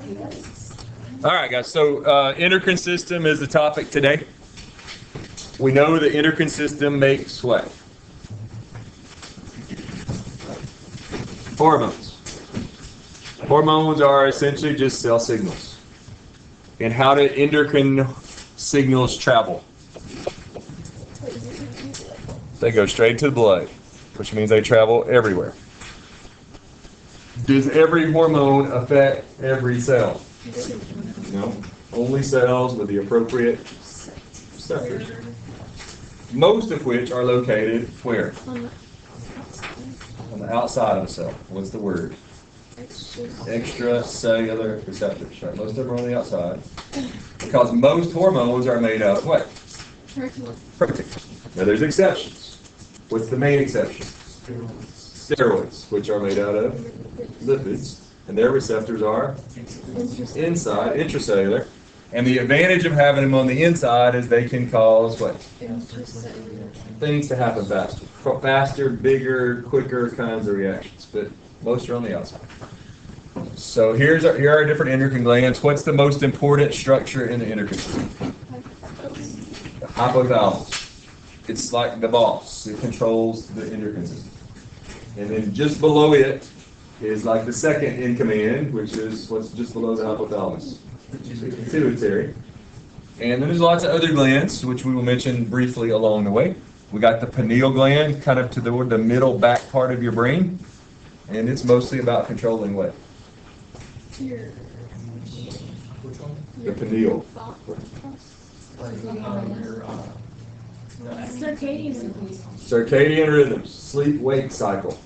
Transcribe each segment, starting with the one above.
All right, guys. So endocrine system is the topic today. We know the endocrine system makes what? Hormones. Hormones are essentially just cell signals. And how do endocrine signals travel? They go straight to the blood, which means they travel everywhere. Does every hormone affect every cell? No. Only cells with the appropriate receptors. Most of which are located where? On the outside of the cell. What's the word? Extracellular receptors. Right? Most of them are on the outside. Because most hormones are made out of what? Protein. Now there's exceptions. What's the main exception? Steroids, which are made out of lipids, and their receptors are inside, intracellular. And the advantage of having them on the inside is they can cause what? Things to happen faster. Faster, bigger, quicker kinds of reactions, but most are on the outside. So here are our different endocrine glands. What's the most important structure in the endocrine system? The hypothalamus. It's like the boss. It controls the endocrine system. And then just below it is like the second in command, which is what's just below the hypothalamus. Pituitary. And then there's lots of other glands, which we will mention briefly along the way. We got the pineal gland, kind of to the middle back part of your brain. And it's mostly about controlling what? The pineal. Circadian rhythms, sleep-wake cycle.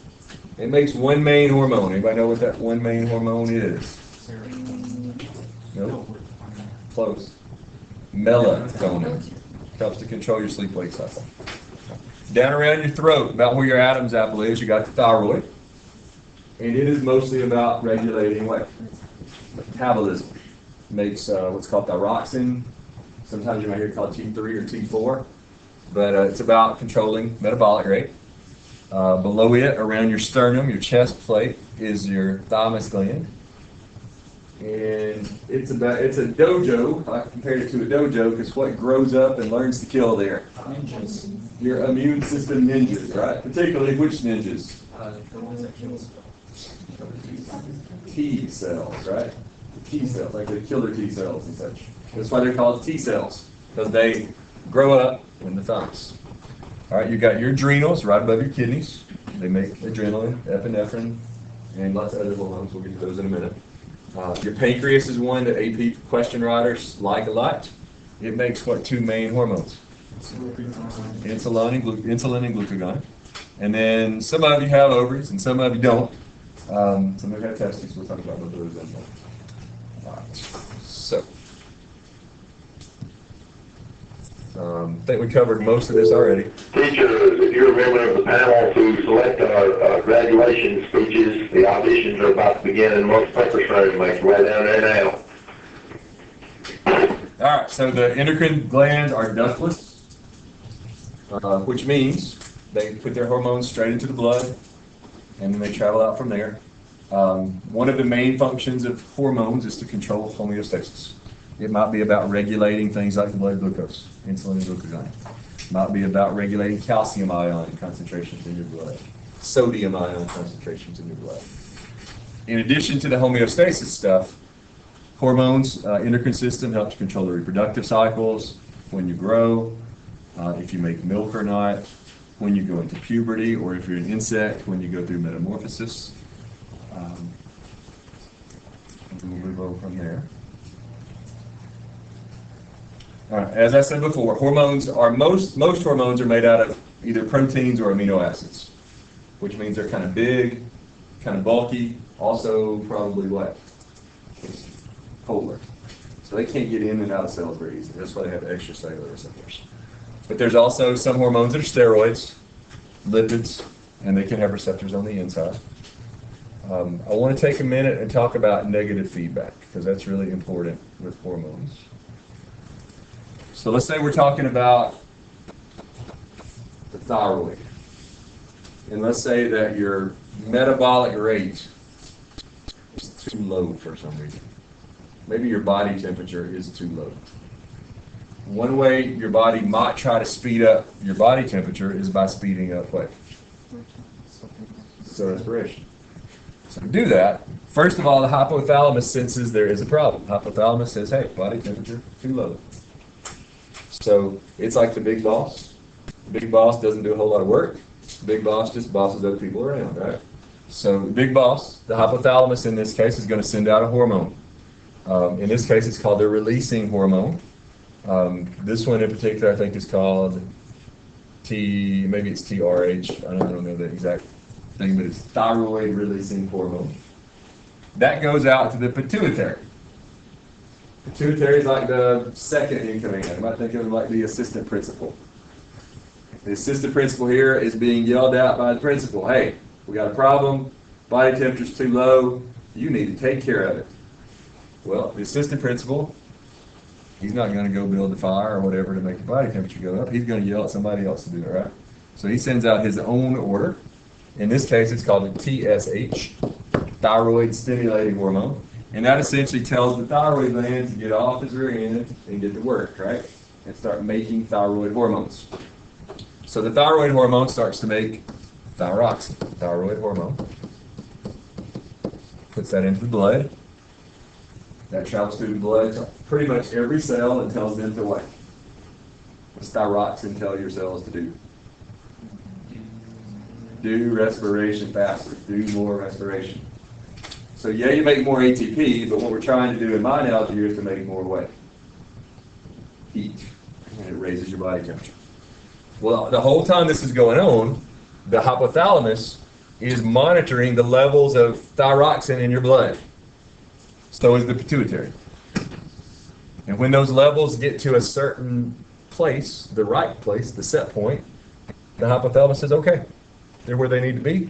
It makes one main hormone. Anybody know what that one main hormone is? No? Close. Melatonin. Helps to control your sleep-wake cycle. Down around your throat, about where your Adam's apple is, you got the thyroid. And it is mostly about regulating what? Metabolism. It makes what's called thyroxine. Sometimes you might hear it called T3 or T4. But it's about controlling metabolic rate. Below it, around your sternum, your chest plate, is your thymus gland. And it's a dojo. I compared it to a dojo because what grows up and learns to kill there? Your immune system ninjas, right? Particularly which ninjas? T cells, right? T cells, like the killer T cells and such. That's why they're called T cells, because they grow up in the thymus. All right, you got your adrenals right above your kidneys. They make adrenaline, epinephrine, and lots of other hormones. We'll get to those in a minute. Your pancreas is one that AP question writers like a lot. It makes what two main hormones? Insulin and glucagon. And then some of you have ovaries and some of you don't. Some of you have testes. We'll talk about both of those in a minute. All right. So, I think we covered most of this already. Teacher, if you're a member of the panel to select our graduation speeches, the auditions are about to begin in most paper room. Make your way down there now. All right, so the endocrine glands are ductless, which means they put their hormones straight into the blood, and then they travel out from there. One of the main functions of hormones is to control homeostasis. It might be about regulating things like the blood glucose, insulin and glucagon. It might be about regulating calcium ion concentrations in your blood, sodium ion concentrations in your blood. In addition to the homeostasis stuff, hormones, endocrine system helps control the reproductive cycles, when you grow, if you make milk or not, when you go into puberty, or if you're an insect, when you go through metamorphosis. We'll move over from there. All right, as I said before, hormones are most hormones are made out of either proteins or amino acids, which means they're kind of big, kind of bulky, also probably what? Polar. So they can't get in and out of cells very easily. That's why they have extracellular receptors. But there's also some hormones that are steroids, lipids, and they can have receptors on the inside. I want to take a minute and talk about negative feedback, because that's really important with hormones. So let's say we're talking about the thyroid. And let's say that your metabolic rate is too low for some reason. maybe your body temperature is too low. One way your body might try to speed up your body temperature is by speeding up what? So respiration. So to do that, first of all, the hypothalamus senses there is a problem. Hypothalamus says, hey, body temperature too low. So it's like the big boss. The big boss doesn't do a whole lot of work. The big boss just bosses other people around, right? So the big boss, the hypothalamus in this case, is going to send out a hormone. In this case, it's called the releasing hormone. This one in particular, I think, is called maybe it's TRH. I don't know the exact thing, but it's thyroid releasing hormone. That goes out to the pituitary. Pituitary is like the second in command. You might think of it like the assistant principal. The assistant principal here is being yelled at by the principal. Hey, we got a problem. Body temperature's too low. You need to take care of it. Well, the assistant principal, he's not going to go build the fire or whatever to make the body temperature go up. He's going to yell at somebody else to do it, right? So he sends out his own order. In this case, it's called the TSH, thyroid stimulating hormone. And that essentially tells the thyroid gland to get off its rear end and get to work, right? And start making thyroid hormones. So the thyroid hormone starts to make thyroxine, thyroid hormone. Puts that into the blood. That travels through the blood to pretty much every cell and tells them to what? What's thyroxine tell your cells to do? Do respiration faster. Do more respiration. So yeah, you make more ATP, but what we're trying to do in my analogy here is to make more what? Heat. And it raises your body temperature. Well, the whole time this is going on, the hypothalamus is monitoring the levels of thyroxine in your blood. So is the pituitary. And when those levels get to a certain place, the right place, the set point, the hypothalamus says, okay, they're where they need to be.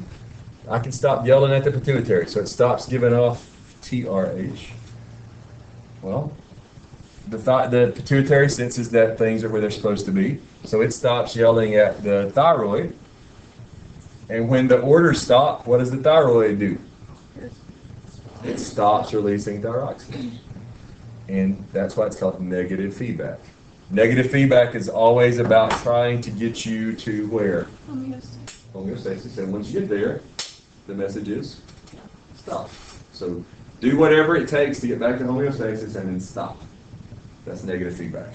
I can stop yelling at the pituitary. So it stops giving off TRH. Well, the pituitary senses that things are where they're supposed to be. So it stops yelling at the thyroid. And when the orders stop, what does the thyroid do? It stops releasing thyroxine. And that's why it's called negative feedback. Negative feedback is always about trying to get you to where? Homeostasis. And once you get there, the message is stop. So do whatever it takes to get back to homeostasis and then stop. That's negative feedback.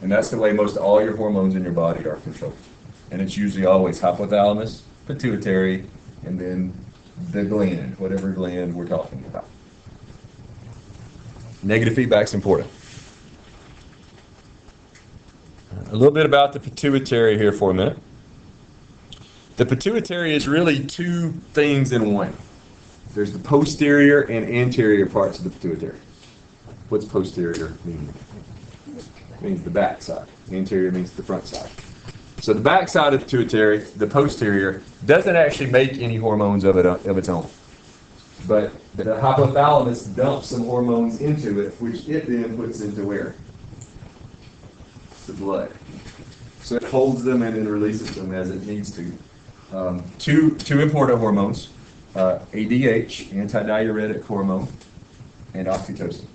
And that's the way most all your hormones in your body are controlled. And it's usually always hypothalamus, pituitary, and then the gland, whatever gland we're talking about. Negative feedback is important. A little bit about the pituitary here for a minute. The pituitary is really two things in one. There's the posterior and anterior parts of the pituitary. What's posterior mean? It means the back side. Anterior means the front side. So the back side of the pituitary, the posterior, doesn't actually make any hormones of its own. But the hypothalamus dumps some hormones into it, which it then puts into where? The blood. So it holds them and then releases them as it needs to. Two important hormones, ADH, antidiuretic hormone, and oxytocin.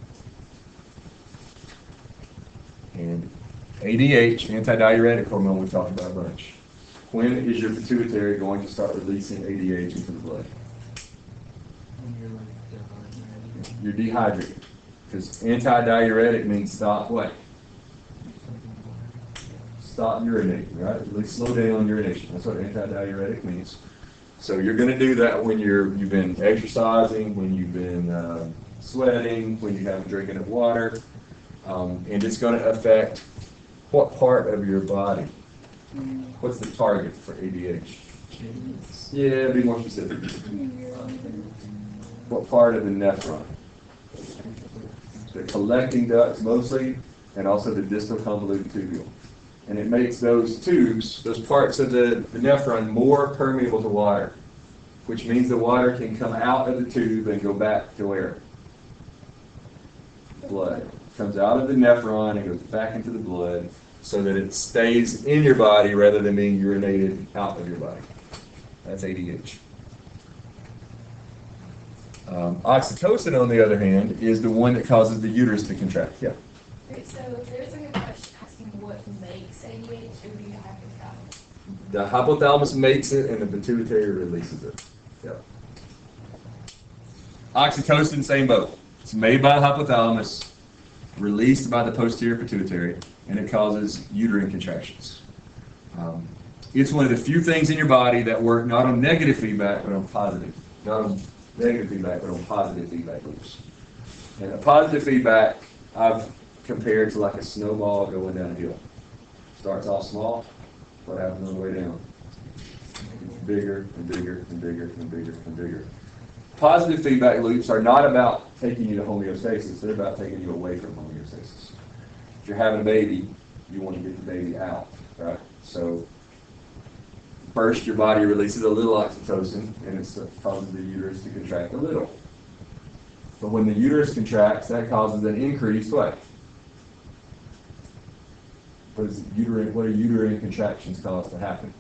And ADH, antidiuretic hormone, we talked about a bunch. When is your pituitary going to start releasing ADH into the blood? You're dehydrated. Because antidiuretic means stop what? Stop urinating, right? At least slow down urination. That's what antidiuretic means. So you're going to do that when you've been exercising, when you've been sweating, when you haven't drinking enough water. And it's going to affect what part of your body? What's the target for ADH? Yeah, be more specific. What part of the nephron? The collecting ducts mostly, and also the distal convoluted tubule. And it makes those tubes, those parts of the nephron, more permeable to water, which means the water can come out of the tube and go back to where? Blood. It comes out of the nephron and goes back into the blood so that it stays in your body rather than being urinated out of your body. That's ADH. Oxytocin, on the other hand, is the one that causes the uterus to contract. Yeah. Okay, so there's like a question asking what makes ADH or do you have to tell? The hypothalamus makes it and the pituitary releases it. Yeah. Oxytocin, same boat. It's made by the hypothalamus, released by the posterior pituitary, and it causes uterine contractions. It's one of the few things in your body that work not on negative feedback, but on positive. Not on negative feedback, but on positive feedback loops. And a positive feedback, I've compared to like a snowball going down a hill. Starts off small, what happens on the way down? Bigger and bigger and bigger and bigger and bigger. Positive feedback loops are not about taking you to homeostasis, they're about taking you away from homeostasis. If you're having a baby, you want to get the baby out, right? So first your body releases a little oxytocin and it causes the uterus to contract a little. But when the uterus contracts, that causes an increased what? What do uterine contractions cause to happen?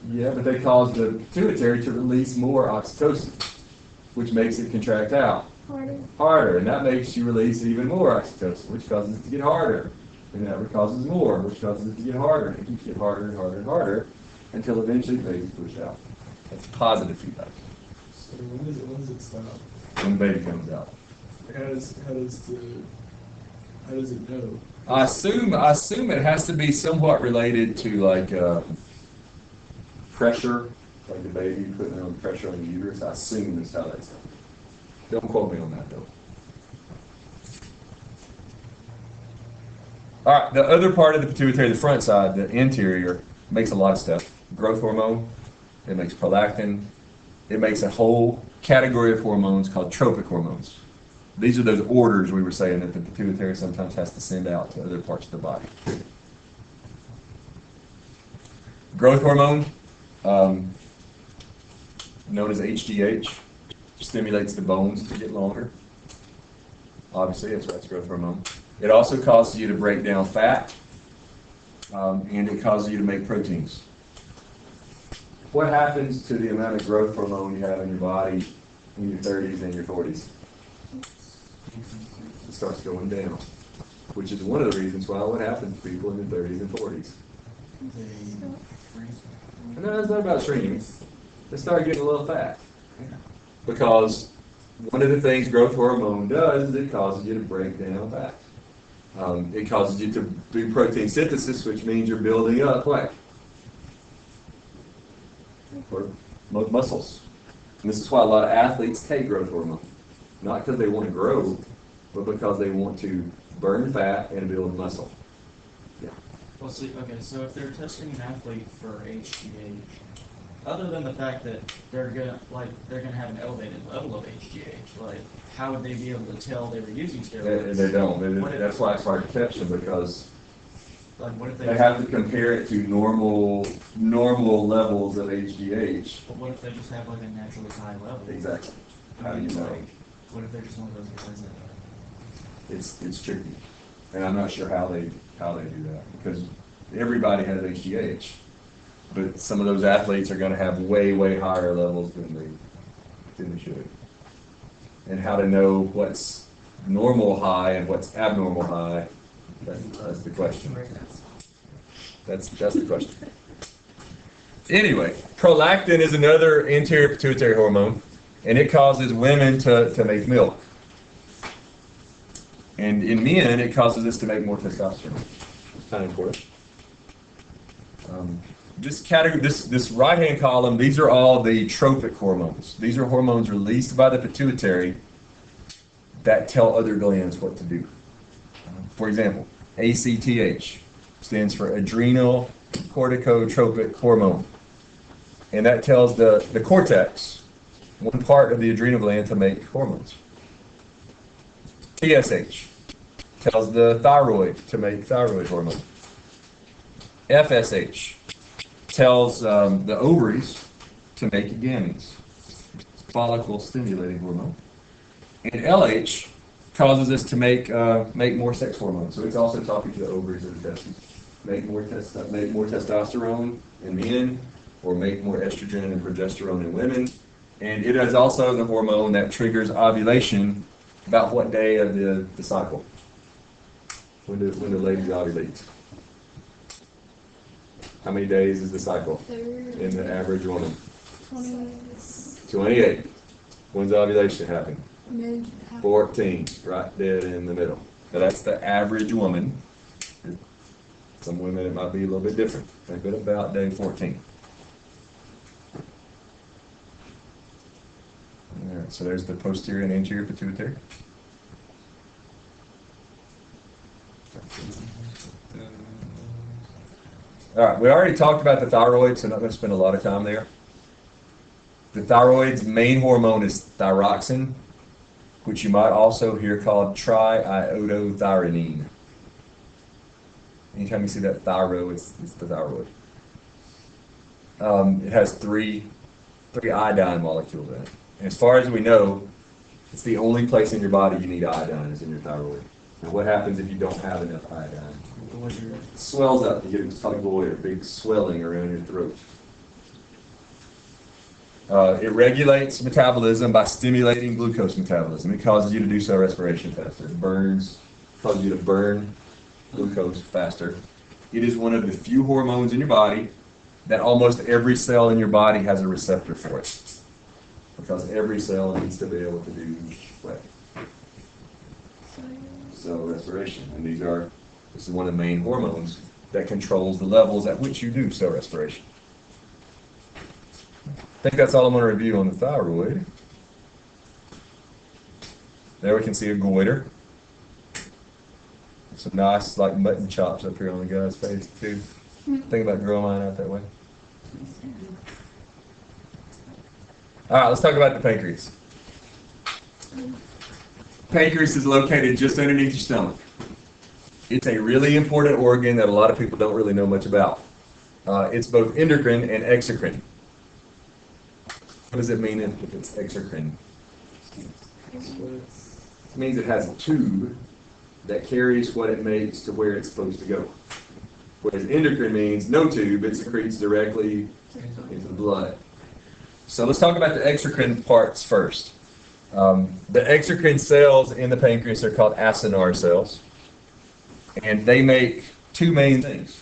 Yeah, but they cause the pituitary to release more oxytocin, which makes it contract out harder, and that makes you release even more oxytocin, which causes it to get harder, and that causes more, which causes it to get harder, and it keeps getting harder and harder and harder until eventually the baby's pushed out. That's positive feedback. So when does it stop? When the baby comes out. How does it know? I assume it has to be somewhat related to like pressure, like the baby putting on pressure on the uterus. I assume that's how that's done. Don't quote me on that though. All right, the other part of the pituitary, the front side, the anterior, makes a lot of stuff. Growth hormone, it makes prolactin, it makes a whole category of hormones called tropic hormones. These are those orders we were saying that the pituitary sometimes has to send out to other parts of the body. Growth hormone, known as HGH, stimulates the bones to get longer. Obviously, that's growth hormone. It also causes you to break down fat, and it causes you to make proteins. What happens to the amount of growth hormone you have in your body in your 30s and your 40s? It starts going down, which is one of the reasons why what happens to people in their 30s and 40s. No, it's not about shrinking. They start getting a little fat. Because one of the things growth hormone does is it causes you to break down fat. It causes you to do protein synthesis, which means you're building up what? Or muscles. And this is why a lot of athletes take growth hormone. Not because they want to grow, but because they want to burn fat and build muscle. Yeah. Well, see, okay, so if they're testing an athlete for HGH, other than the fact that they're gonna have an elevated level of HGH, like how would they be able to tell they were using steroids? They don't. That's why it's hard to catch them, because like what if they have to compare it to normal levels of HGH. But what if they just have like a naturally high level? Exactly. How do you know? What if they're just one of those guys that? It's tricky, and I'm not sure how they do that, because everybody has HGH, but some of those athletes are going to have way higher levels than they should. And how to know what's normal high and what's abnormal high, that's the question. That's the question. Anyway, prolactin is another anterior pituitary hormone, and it causes women to make milk. And in men, it causes us to make more testosterone. It's kind of important. This right-hand column, these are all the tropic hormones. These are hormones released by the pituitary that tell other glands what to do. For example, ACTH stands for adrenal corticotropic hormone. And that tells the cortex, one part of the adrenal gland, to make hormones. TSH tells the thyroid to make thyroid hormone. FSH tells the ovaries to make gametes, follicle stimulating hormone. And LH causes us to make more sex hormones. So it's also talking to the ovaries and the testes. Make more testosterone in men, or make more estrogen and progesterone in women. And it is also the hormone that triggers ovulation about what day of the cycle? When the lady ovulates. How many days is the cycle in the average woman? 28. When's ovulation happen? 14, right dead in the middle. So that's the average woman. Some women it might be a little bit different, but about day 14. All right, so there's the posterior and anterior pituitary. All right, we already talked about the thyroid, so I'm not going to spend a lot of time there. The thyroid's main hormone is thyroxine, which you might also hear called triiodothyronine. Anytime you see that thyro, it's the thyroid. It has three iodine molecules in it. And as far as we know, it's the only place in your body you need iodine is in your thyroid. Now, what happens if you don't have enough iodine? It swells up. You get what's called goiter, big swelling around your throat. It regulates metabolism by stimulating glucose metabolism. It causes you to do cell respiration faster. It causes you to burn glucose faster. It is one of the few hormones in your body that almost every cell in your body has a receptor for it. Because every cell needs to be able to do what? Cell respiration. And this is one of the main hormones that controls the levels at which you do cell respiration. I think that's all I'm going to review on the thyroid. There we can see a goiter. Some nice like mutton chops up here on the guy's face too. Think about growing mine out that way. All right, let's talk about the pancreas. Pancreas is located just underneath your stomach. It's a really important organ that a lot of people don't really know much about. It's both endocrine and exocrine. What does it mean if it's exocrine? It means it has a tube that carries what it makes to where it's supposed to go. Whereas endocrine means no tube, it secretes directly into the blood. So let's talk about the exocrine parts first. The exocrine cells in the pancreas are called acinar cells. And they make two main things.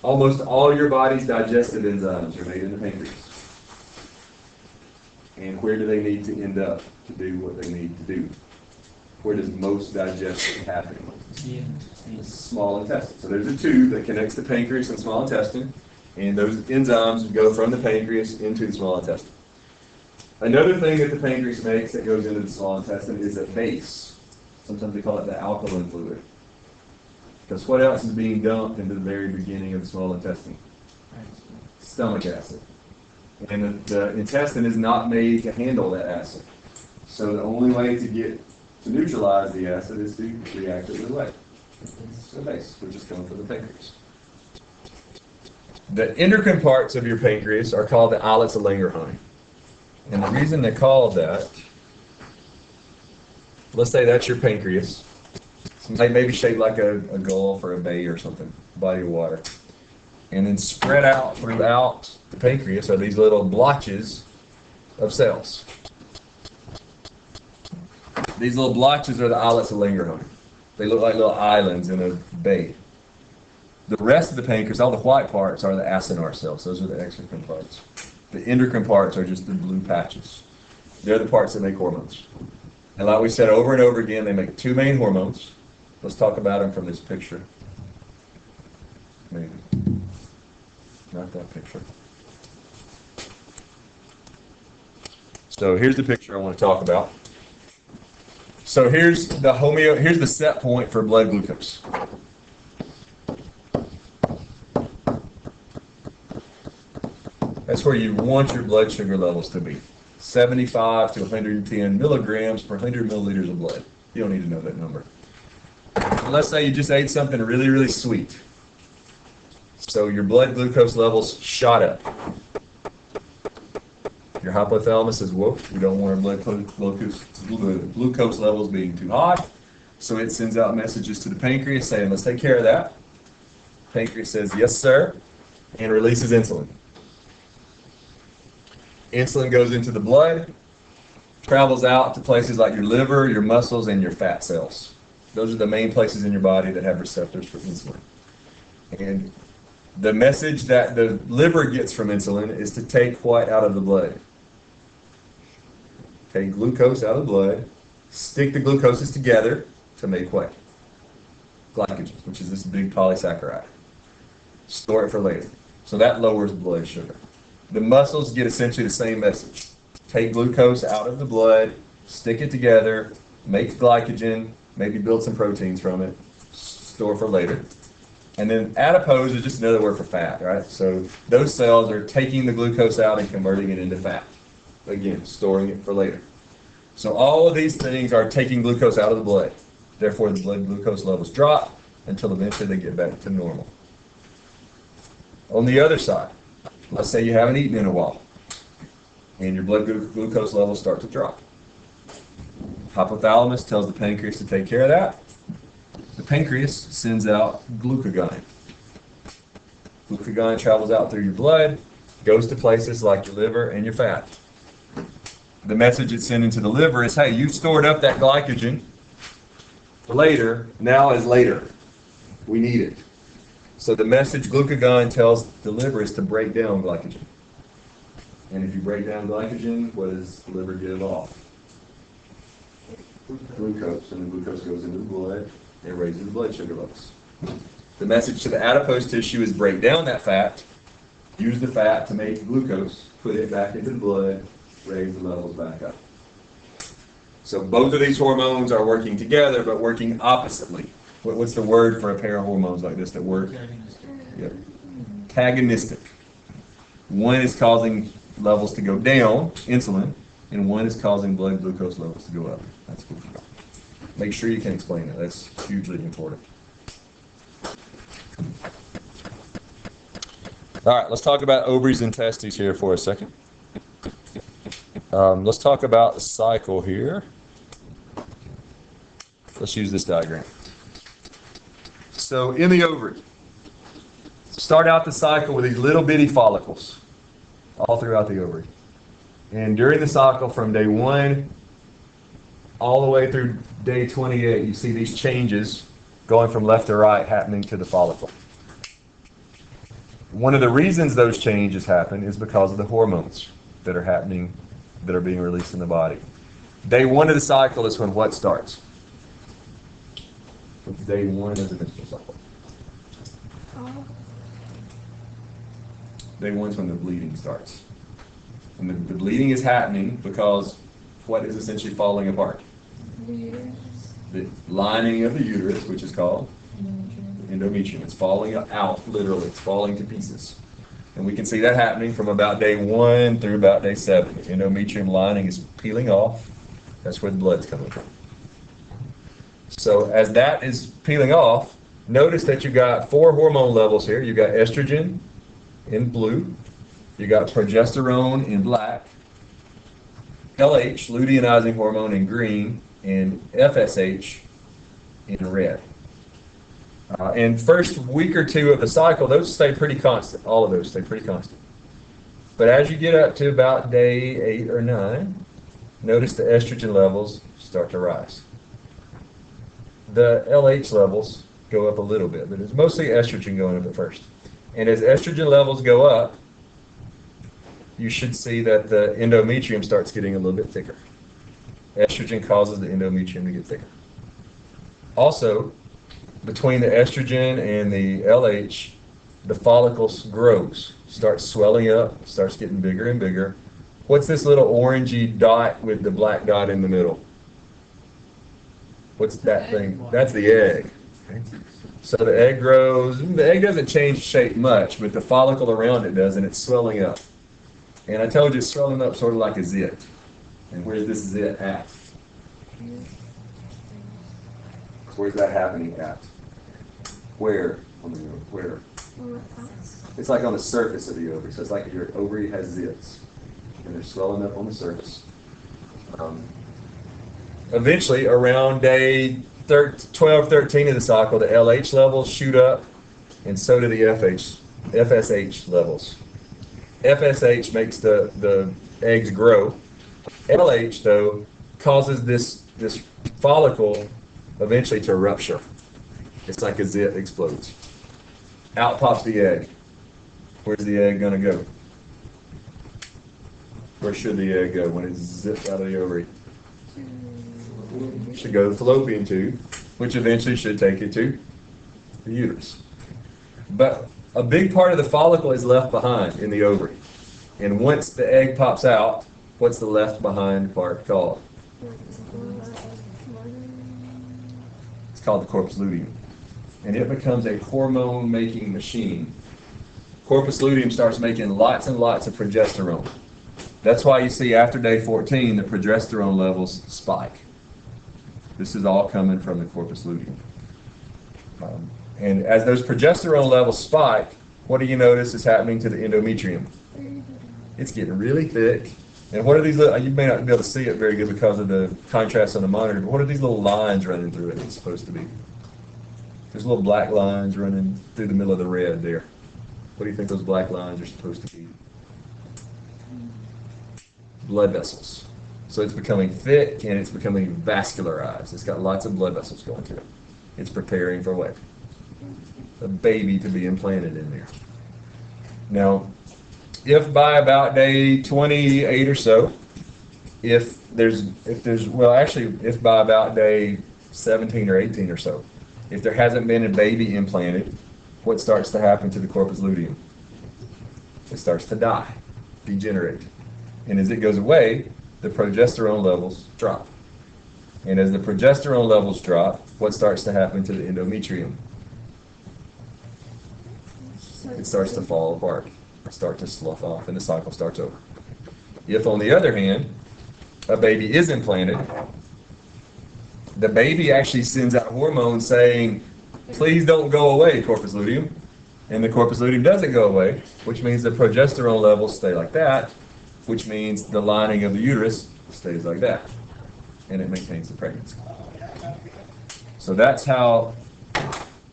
Almost all your body's digestive enzymes are made in the pancreas. And where do they need to end up to do what they need to do? Where does most digestion happen? The small intestine. So there's a tube that connects the pancreas and small intestine, and those enzymes go from the pancreas into the small intestine. Another thing that the pancreas makes that goes into the small intestine is a base. Sometimes they call it the alkaline fluid. Because what else is being dumped into the very beginning of the small intestine? Stomach acid. And the intestine is not made to handle that acid. So the only way to neutralize the acid is to react it with what? The base, which is coming from the pancreas. The endocrine parts of your pancreas are called the islets of Langerhans. And the reason they're called that, let's say that's your pancreas. Maybe shaped like a gulf or a bay or something, body of water. And then spread out throughout the pancreas are these little blotches of cells. These little blotches are the islets of Langerhans. They look like little islands in a bay. The rest of the pancreas, all the white parts, are the acinar cells. Those are the exocrine parts. The endocrine parts are just the blue patches. They're the parts that make hormones. And like we said over and over again, they make two main hormones. Let's talk about them from this picture. Maybe. Not that picture. So here's the picture I want to talk about. So here's the set point for blood glucose. That's where you want your blood sugar levels to be. 75 to 110 milligrams per 100 milliliters of blood. You don't need to know that number. And let's say you just ate something really, really sweet. So your blood glucose levels shot up. Your hypothalamus says, whoa, we don't want our glucose levels being too high. So it sends out messages to the pancreas saying, let's take care of that. Pancreas says, yes, sir, and releases insulin. Insulin goes into the blood, travels out to places like your liver, your muscles, and your fat cells. Those are the main places in your body that have receptors for insulin. And the message that the liver gets from insulin is to take what out of the blood? Take glucose out of the blood, stick the glucoses together to make what? Glycogen, which is this big polysaccharide. Store it for later. So that lowers blood sugar. The muscles get essentially the same message. Take glucose out of the blood, stick it together, make glycogen, maybe build some proteins from it, store for later. And then adipose is just another word for fat, right? So those cells are taking the glucose out and converting it into fat. Again, storing it for later. So all of these things are taking glucose out of the blood. Therefore, the blood glucose levels drop until eventually they get back to normal. On the other side, let's say you haven't eaten in a while, and your blood glucose levels start to drop. Hypothalamus tells the pancreas to take care of that. The pancreas sends out glucagon. Glucagon travels out through your blood, goes to places like your liver and your fat. The message it's sending to the liver is, hey, you stored up that glycogen for later, now is later. We need it. So the message glucagon tells the liver is to break down glycogen. And if you break down glycogen, what does the liver give off? Glucose. And the glucose goes into the blood and raises the blood sugar levels. The message to the adipose tissue is break down that fat, use the fat to make glucose, put it back into the blood, raise the levels back up. So both of these hormones are working together, but working oppositely. What's the word for a pair of hormones like this that work? Yep. Antagonistic. One is causing levels to go down, insulin, and one is causing blood glucose levels to go up. That's cool. Make sure you can explain it. That's hugely important. All right, let's talk about ovaries and testes here for a second. Let's talk about the cycle here. Let's use this diagram. So in the ovary, start out the cycle with these little bitty follicles all throughout the ovary. And during the cycle from day 1 all the way through day 28, you see these changes going from left to right happening to the follicle. One of the reasons those changes happen is because of the hormones that are happening, that are being released in the body. Day 1 of the cycle is when what starts? Day 1 of the menstrual cycle. Day 1 is when the bleeding starts. And the bleeding is happening because what is essentially falling apart? The lining of the uterus, which is called endometrium. It's falling out, literally. It's falling to pieces. And we can see that happening from about day 1 through about day 7. The endometrium lining is peeling off. That's where the blood's coming from. So as that is peeling off, notice that you've got 4 hormone levels here. You've got estrogen in blue. You've got progesterone in black. LH, luteinizing hormone, in green. And FSH in red. And first week or 2 of the cycle, those stay pretty constant. All of those stay pretty constant. But as you get up to about day 8 or 9, notice the estrogen levels start to rise. The LH levels go up a little bit, but it's mostly estrogen going up at first. And as estrogen levels go up, you should see that the endometrium starts getting a little bit thicker. Estrogen causes the endometrium to get thicker. Also, between the estrogen and the LH, the follicles grows, starts swelling up, starts getting bigger and bigger. What's this little orangey dot with the black dot in the middle? What's that thing? That's the egg. Okay. So the egg grows. The egg doesn't change shape much, but the follicle around it does, and it's swelling up. And I told you it's swelling up sort of like a zit. And where's this zit at? Where's that happening at? Where? Where? It's like on the surface of the ovary. So it's like your ovary has zits, and they're swelling up on the surface. Eventually, around day 12, 13 of the cycle, the LH levels shoot up, and so do the FSH levels. FSH makes the eggs grow. LH, though, causes this follicle eventually to rupture. It's like a zit explodes. Out pops the egg. Where's the egg going to go? Where should the egg go when it's zipped out of the ovary? It should go to the fallopian tube, which eventually should take it to the uterus. But a big part of the follicle is left behind in the ovary. And once the egg pops out, what's the left behind part called? It's called the corpus luteum. And it becomes a hormone-making machine. Corpus luteum starts making lots and lots of progesterone. That's why you see after day 14, the progesterone levels spike. This is all coming from the corpus luteum. And as those progesterone levels spike, what do you notice is happening to the endometrium? It's getting really thick. And what are these little, you may not be able to see it very good because of the contrast on the monitor, but what are these little lines running through it it's supposed to be? There's little black lines running through the middle of the red there. What do you think those black lines are supposed to be? Blood vessels. So it's becoming thick and it's becoming vascularized. It's got lots of blood vessels going through it. It's preparing for what? A baby to be implanted in there. Now, if by about day 28 or so, if by about day 17 or 18 or so, if there hasn't been a baby implanted, what starts to happen to the corpus luteum? It starts to die, degenerate. And as it goes away, the progesterone levels drop. And as the progesterone levels drop, what starts to happen to the endometrium? It starts to fall apart, start to slough off, and the cycle starts over. If, on the other hand, a baby is implanted, the baby actually sends out hormones saying, please don't go away, corpus luteum. And the corpus luteum doesn't go away, which means the progesterone levels stay like that, which means the lining of the uterus stays like that, and it maintains the pregnancy. So that's how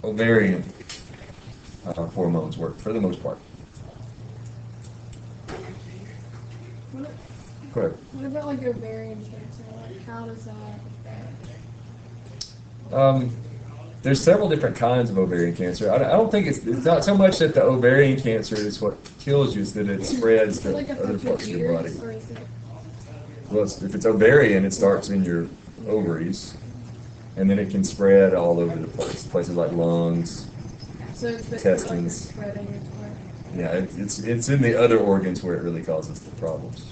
ovarian hormones work, for the most part. Go ahead. What about like ovarian cancer? Like how does that affect? There's several different kinds of ovarian cancer. I don't think it's not so much that the ovarian cancer is what kills you, it's that it spreads to Like other parts of your body. or is it? Well, if it's ovarian, it starts in your ovaries, and then it can spread all over the place, places like lungs. So it's Intestines. like spreading into it. Yeah, it's in the other organs where it really causes the problems,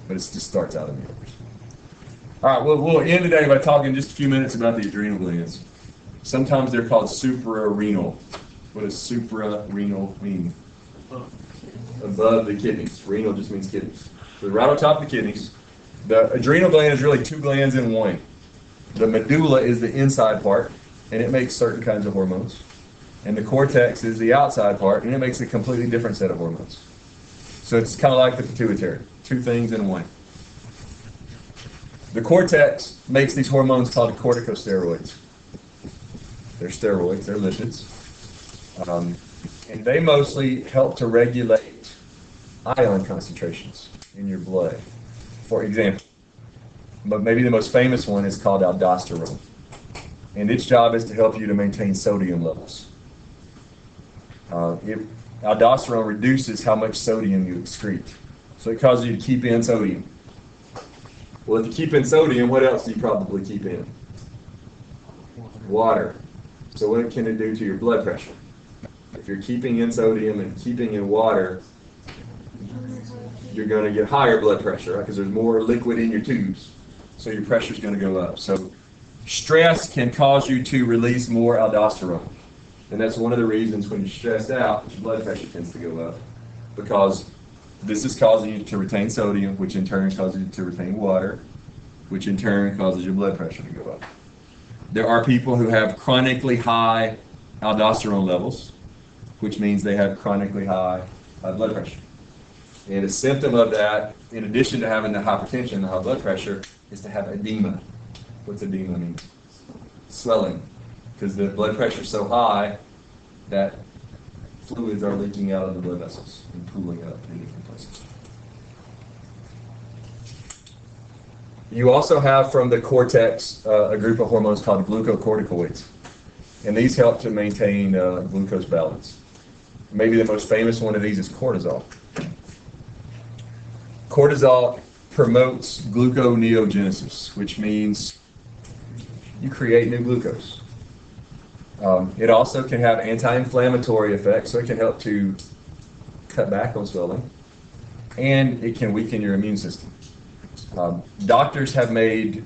but it just starts out in the ovaries. All right, well, we'll end today by talking just a few minutes about the adrenal glands. Sometimes they're called suprarenal. What does suprarenal mean? Above the kidneys. Renal just means kidneys. So right on top of the kidneys. The adrenal gland is really two glands in one. The medulla is the inside part, and it makes certain kinds of hormones. And the cortex is the outside part, and it makes a completely different set of hormones. So it's kind of like the pituitary, two things in one. The cortex makes these hormones called corticosteroids. They're steroids, they're lipids. And they mostly help to regulate ion concentrations in your blood. For example, but maybe the most famous one is called aldosterone. And its job is to help you to maintain sodium levels. Aldosterone reduces how much sodium you excrete. So it causes you to keep in sodium. Well, if you keep in sodium, what else do you probably keep in? Water. So what can it do to your blood pressure? If you're keeping in sodium and keeping in water, you're going to get higher blood pressure, right? Because there's more liquid in your tubes. So your pressure's going to go up. So stress can cause you to release more aldosterone. And that's one of the reasons when you're stressed out, your blood pressure tends to go up. Because this is causing you to retain sodium, which in turn causes you to retain water, which in turn causes your blood pressure to go up. There are people who have chronically high aldosterone levels, which means they have chronically high blood pressure. And a symptom of that, in addition to having the hypertension, the high blood pressure, is to have edema. What's edema mean? Swelling. Because the blood pressure is so high that fluids are leaking out of the blood vessels and pooling up in different places. You also have from the cortex a group of hormones called glucocorticoids. And these help to maintain glucose balance. Maybe the most famous one of these is cortisol. Cortisol promotes gluconeogenesis, which means you create new glucose. It also can have anti-inflammatory effects, so it can help to cut back on swelling, and it can weaken your immune system. Doctors have made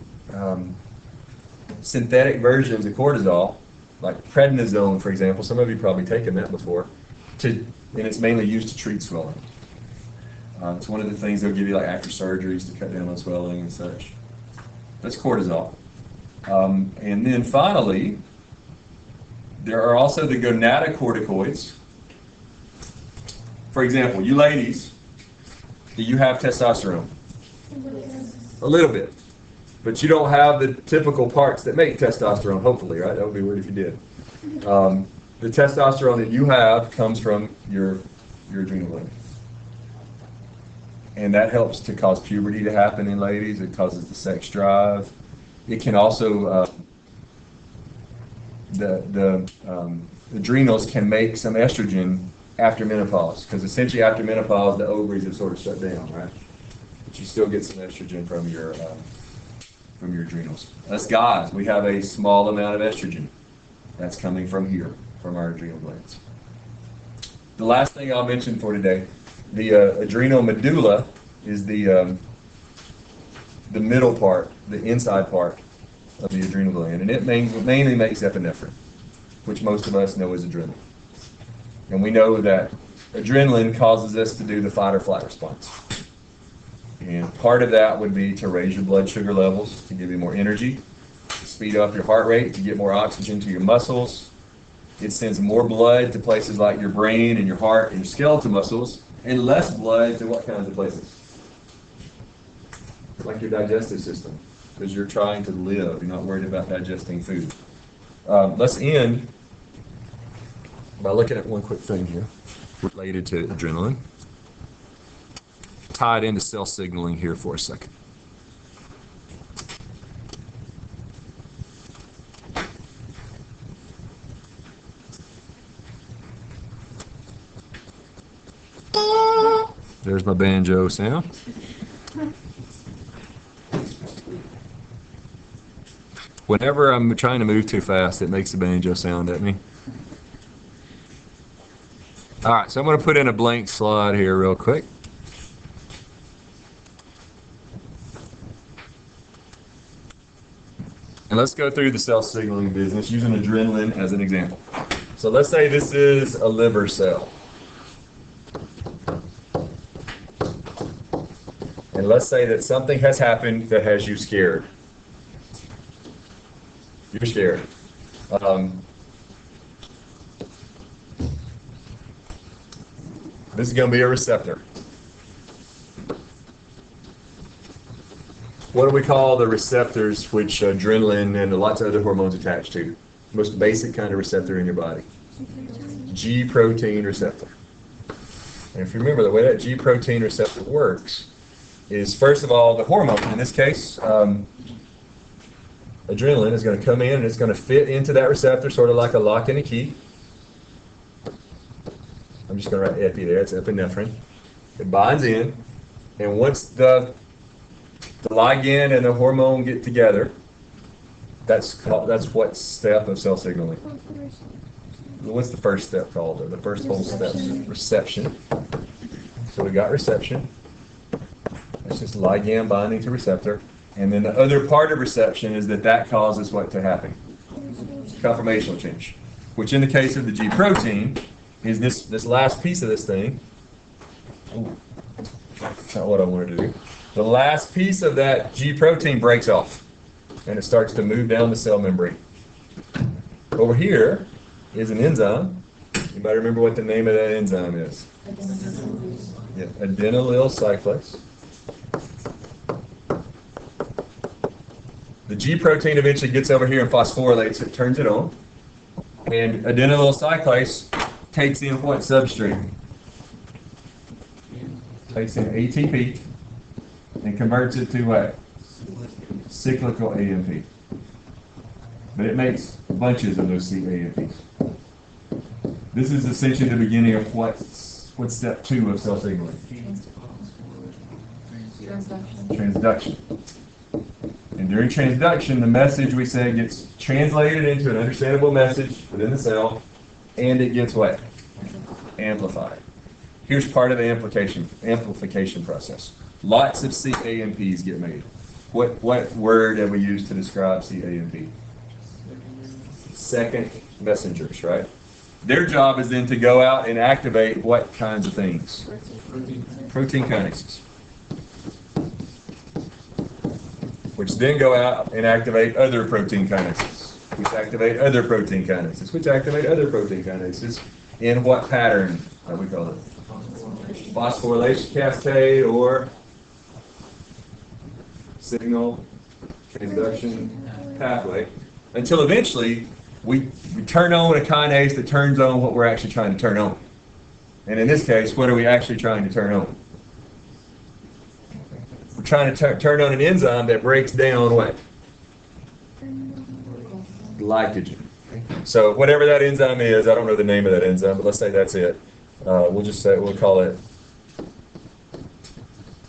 synthetic versions of cortisol, like prednisone, for example. Some of you probably taken that before, and it's mainly used to treat swelling. It's one of the things they'll give you like after surgeries to cut down on swelling and such. That's cortisol. And then finally, there are also the gonatocorticoids. For example, you ladies, do you have testosterone? A little bit. But you don't have the typical parts that make testosterone, hopefully, right? That would be weird if you did. The testosterone that you have comes from your adrenal gland. And that helps to cause puberty to happen in ladies. It causes the sex drive. It can also, the adrenals can make some estrogen after menopause, because essentially after menopause the ovaries have sort of shut down, right? But you still get some estrogen from your adrenals. Us guys, we have a small amount of estrogen that's coming from here, from our adrenal glands. The last thing I'll mention for today, the adrenal medulla is the middle part, the inside part of the adrenal gland, and it mainly makes epinephrine, which most of us know as adrenaline. And we know that adrenaline causes us to do the fight or flight response. And part of that would be to raise your blood sugar levels, to give you more energy, to speed up your heart rate, to get more oxygen to your muscles. It sends more blood to places like your brain and your heart and your skeletal muscles, and less blood to what kinds of places? Like your digestive system, because you're trying to live. You're not worried about digesting food. Let's end by looking at one quick thing here related to adrenaline. Tie it into cell signaling here for a second. There's my banjo sound. Whenever I'm trying to move too fast, it makes the banjo sound at me. All right, so I'm going to put in a blank slide here real quick. And let's go through the cell signaling business using adrenaline as an example. So let's say this is a liver cell. And let's say that something has happened that has you scared. You're scared. This is going to be a receptor. What do we call the receptors which adrenaline and lots of other hormones attach to? The most basic kind of receptor in your body. G protein receptor. And if you remember, the way that G protein receptor works is, first of all, the hormone, in this case, adrenaline, is going to come in and it's going to fit into that receptor, sort of like a lock and a key. I'm just going to write epi there, it's epinephrine. It binds in, and once the ligand and the hormone get together, that's what step of cell signaling? What's the first step called? The first whole step? Reception. So we got reception. That's just ligand binding to receptor. And then the other part of reception is that causes what to happen? Conformational change. Which in the case of the G protein is this last piece of this thing. Ooh, that's not what I wanted to do. The last piece of that G protein breaks off and it starts to move down the cell membrane. Over here is an enzyme. Anybody remember what the name of that enzyme is? Yeah, adenylyl cyclase. The G protein eventually gets over here and phosphorylates it, turns it on. And adenylyl cyclase takes in what substrate? Takes in ATP and converts it to what? cyclical AMP. But it makes bunches of those CAMPs. This is essentially the beginning of what's step 2 of cell signaling. Transduction. And during transduction, the message we say gets translated into an understandable message within the cell, and it gets what? Amplified. Here's part of the amplification process. Lots of CAMPs get made. What word have we used to describe CAMP? Second messengers, right? Their job is then to go out and activate what kinds of things? Protein kinases. Which then go out and activate other protein kinases, which activate other protein kinases, which activate other protein kinases. In what pattern? How do we call it? Phosphorylation cascade or signal transduction pathway, until eventually we turn on a kinase that turns on what we're actually trying to turn on. And in this case, what are we actually trying to turn on? We're trying to turn on an enzyme that breaks down what? Glycogen. So whatever that enzyme is, I don't know the name of that enzyme, but let's say that's it. We'll just call it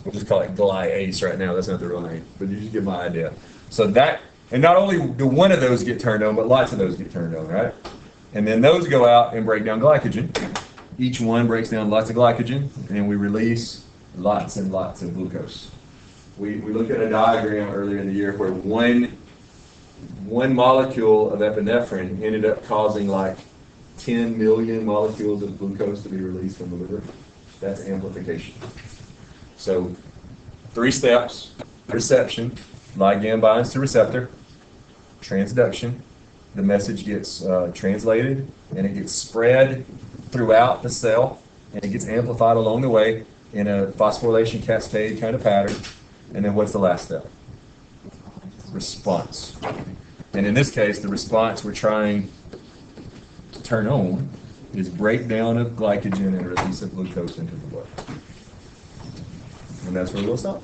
glyase right now. That's not the real name, but you just get my idea. So that, and not only do one of those get turned on, but lots of those get turned on, right? And then those go out and break down glycogen. Each one breaks down lots of glycogen, and we release lots and lots of glucose. We looked at a diagram earlier in the year where one molecule of epinephrine ended up causing like 10 million molecules of glucose to be released from the liver. That's amplification. So 3 steps: reception, ligand binds to receptor; transduction, the message gets translated and it gets spread throughout the cell, and it gets amplified along the way in a phosphorylation cascade kind of pattern. And then what's the last step? Response. And in this case, the response we're trying to turn on is breakdown of glycogen and release of glucose into the blood. And that's where we'll stop.